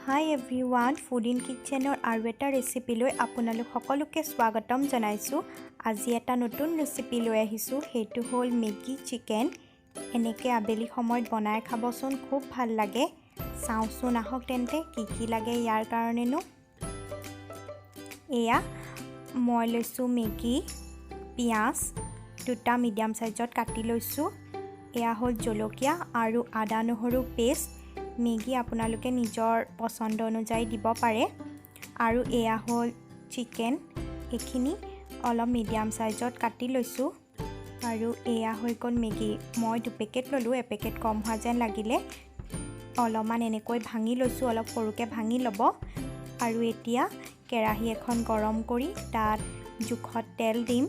High everyone, food in কিটচেনৰ আৰু এটা ৰেচিপিলৈ আপোনালোক সকলোকে স্বাগতম জনাইছোঁ। আজি এটা নতুন ৰেচিপি লৈ আহিছোঁ, সেইটো হ'ল মেগী চিকেন। এনেকৈ আবেলি সময়ত বনাই খাবচোন, খুব ভাল লাগে। চাওঁচোন আহক তেন্তে কি লাগে ইয়াৰ কাৰণেনো। এয়া মই লৈছোঁ মেগী, পিঁয়াজ দুটা মিডিয়াম চাইজত কাটি লৈছোঁ। এয়া হ'ল জলকীয়া আৰু আদা নহৰু পেষ্ট। মেগী আপোনালোকে নিজৰ পচন্দ অনুযায়ী দিব পাৰে। আৰু এয়া হ'ল চিকেন, এইখিনি অলপ মিডিয়াম চাইজত কাটি লৈছোঁ। আৰু এয়া হৈ গ'ল মেগী, মই 2 পেকেট ল'লোঁ, এপেকেট কম হোৱা যেন লাগিলে অলপমান এনেকৈ ভাঙি লৈছোঁ, অলপ সৰুকৈ ভাঙি ল'ব। আৰু এতিয়া কেৰাহী এখন গৰম কৰি তাত জোখত তেল দিম।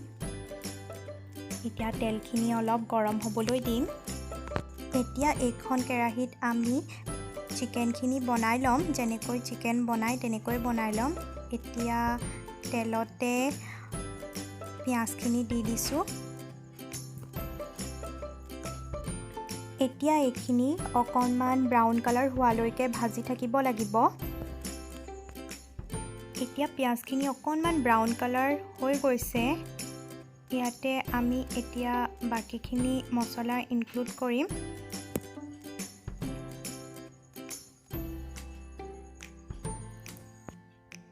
এতিয়া তেলখিনি অলপ গৰম হ'বলৈ দিম। এতিয়া এইখন কেৰাহীত আমি চিকেনখিনি বনাই ল'ম, যেনেকৈ চিকেন বনাই তেনেকৈ বনাই ল'ম। এতিয়া তেলতে পিঁয়াজখিনি দি দিছোঁ। এতিয়া এইখিনি অকণমান ব্ৰাউন কালাৰ হোৱালৈকে ভাজি থাকিব লাগিব। এতিয়া পিঁয়াজখিনি অকণমান ব্ৰাউন কালাৰ হৈ গৈছে। ইয়াতে আমি এতিয়া বাকীখিনি মছলা ইনক্লুড কৰিম।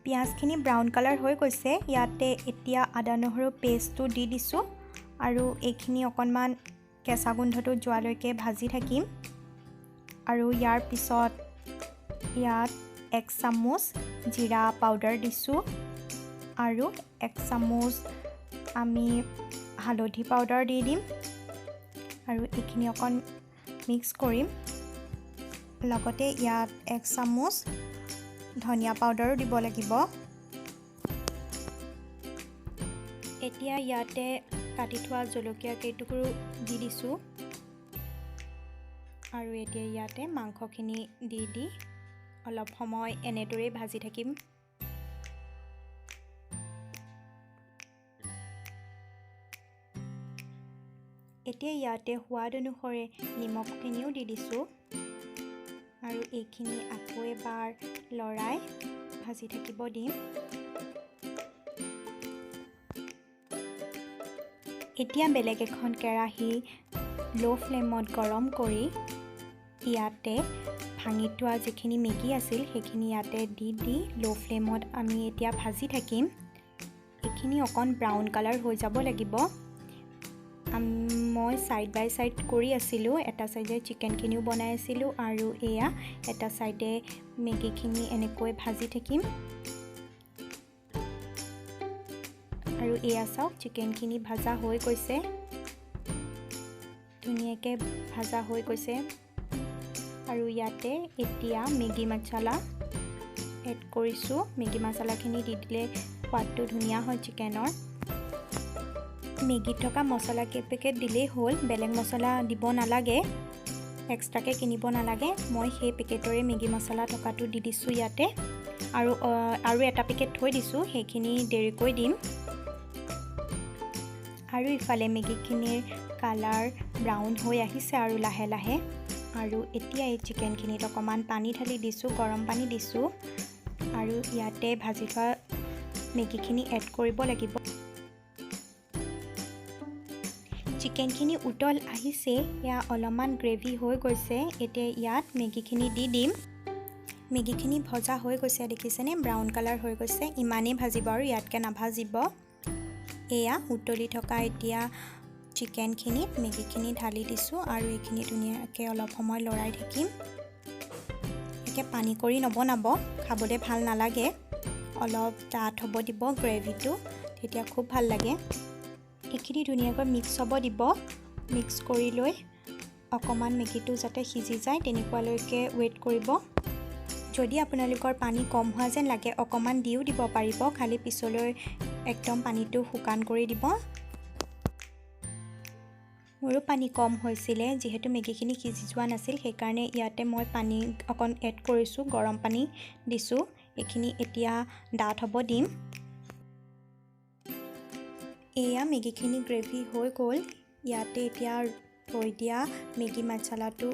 পিঁয়াজখিনি ব্ৰাউন কালাৰ হৈ গৈছে। ইয়াতে এতিয়া আদা নহৰু পেষ্টটো দি দিছোঁ আৰু এইখিনি অকণমান কেঁচা গোন্ধটো যোৱালৈকে ভাজি থাকিম। আৰু ইয়াৰ পিছত ইয়াত 1 চামুচ জিৰা পাউডাৰ দিছোঁ আৰু 1 চামুচ আমি হালধি পাউডাৰ দি দিম আৰু এইখিনি অকণ মিক্স কৰিম। লগতে ইয়াত 1 চামুচ ধনিয়া পাউডাৰো দিব লাগিব। এতিয়া ইয়াতে কাটি থোৱা জলকীয়া কেইটুকুৰো দি দিছোঁ আৰু এতিয়া ইয়াতে মাংসখিনি দি অলপ সময় এনেদৰেই ভাজি থাকিম। এতিয়া ইয়াতে সোৱাদ অনুসৰি নিমখখিনিও দি দিছোঁ আৰু এইখিনি আকৌ এবাৰ লৰাই ভাজি থাকিব দিম। এতিয়া বেলেগ এখন কেৰাহী ল' ফ্লেমত গৰম কৰি ইয়াতে ভাঙি থোৱা যিখিনি মেগী আছিল সেইখিনি ইয়াতে দি ল' ফ্লেমত আমি এতিয়া ভাজি থাকিম। এইখিনি অকণ ব্ৰাউন কালাৰ হৈ যাব লাগিব। মই ছাইড বাই ছাইড কৰি আছিলোঁ, এটা ছাইডে চিকেনখিনিও বনাই আছিলোঁ আৰু এয়া এটা ছাইডে মেগীখিনি এনেকৈ ভাজি থাকিম। আৰু এয়া চাওক চিকেনখিনি ভাজা হৈ গৈছে, ধুনীয়াকৈ ভাজা হৈ গৈছে। আৰু ইয়াতে এতিয়া মেগী মছলা এড কৰিছোঁ। মেগী মছলাখিনি দি দিলে সোৱাদটো ধুনীয়া হয় চিকেনৰ। মেগীত থকা মছলা কেইপেকেট দিলেই হ'ল, বেলেগ মছলা দিব নালাগে, এক্সট্ৰাকৈ কিনিব নালাগে। মই সেই পেকেটৰে মেগী মছলা থকাটো দি দিছোঁ ইয়াতে। আৰু এটা পেকেট থৈ দিছোঁ, সেইখিনি দেৰিকৈ দিম। আৰু ইফালে মেগীখিনিৰ কালাৰ ব্ৰাউন হৈ আহিছে আৰু লাহে লাহে। আৰু এতিয়া এই চিকেনখিনিত অকণমান পানী ঢালি দিছোঁ, গৰম পানী দিছোঁ আৰু ইয়াতে ভাজি থোৱা মেগীখিনি এড কৰিব লাগিব। চিকেনখিনি উতল আহিছে, এয়া অলপমান গ্ৰেভি হৈ গৈছে। এতিয়া ইয়াত মেগীখিনি দি দিম। মেগীখিনি ভজা হৈ গৈছে, দেখিছেনে ব্ৰাউন কালাৰ হৈ গৈছে। ইমানেই ভাজিব আৰু ইয়াতকৈ নাভাজিব। এয়া উতলি থকা এতিয়া চিকেনখিনিত মেগীখিনি ঢালি দিছোঁ আৰু এইখিনি ধুনীয়াকৈ অলপ সময় লৰাই থাকিম। একে পানী কৰি নবনাব, খাবলৈ ভাল নালাগে। অলপ ডাঠ হ'ব দিব গ্ৰেভিটো, তেতিয়া খুব ভাল লাগে। এইখিনি ধুনীয়াকৈ মিক্স হ'ব দিব। মিক্স কৰি লৈ অকণমান মেগীটো যাতে সিজি যায় তেনেকুৱালৈকে ৱেইট কৰিব। যদি আপোনালোকৰ পানী কম হোৱা যেন লাগে অকণমান দিও দিব পাৰিব, খালি পিছলৈ একদম পানীটো শুকান কৰি দিব। মোৰো পানী কম হৈছিলে, যিহেতু মেগীখিনি সিজি যোৱা নাছিল, সেইকাৰণে ইয়াতে মই পানী অকণ এড কৰিছোঁ, গৰম পানী দিছোঁ। এইখিনি এতিয়া ডাঠ হ'ব দিম। এয়া মেগীখিনি গ্ৰেভি হৈ গ'ল। ইয়াতে এতিয়া থৈ দিয়া মেগী মছলাটো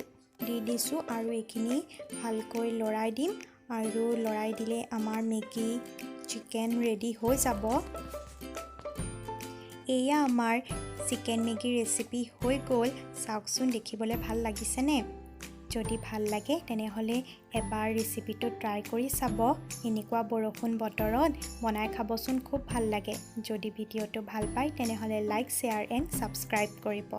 দি দিছোঁ আৰু এইখিনি ভালকৈ লৰাই দিম আৰু লৰাই দিলে আমাৰ মেগী চিকেন ৰেডি হৈ যাব। এয়া আমাৰ চিকেন মেগী ৰেচিপি হৈ গ'ল। চাওকচোন দেখিবলৈ ভাল লাগিছেনে? যদি ভাল লাগে তেনেহ'লে এবাৰ ৰেচিপিটো ট্ৰাই কৰি চাব। এনেকুৱা বৰষুণ বতৰত বনাই খাবচোন, খুব ভাল লাগে। যদি ভিডিঅ'টো ভাল পায় তেনেহ'লে লাইক, শ্বেয়াৰ এণ্ড ছাবস্ক্ৰাইব কৰিব।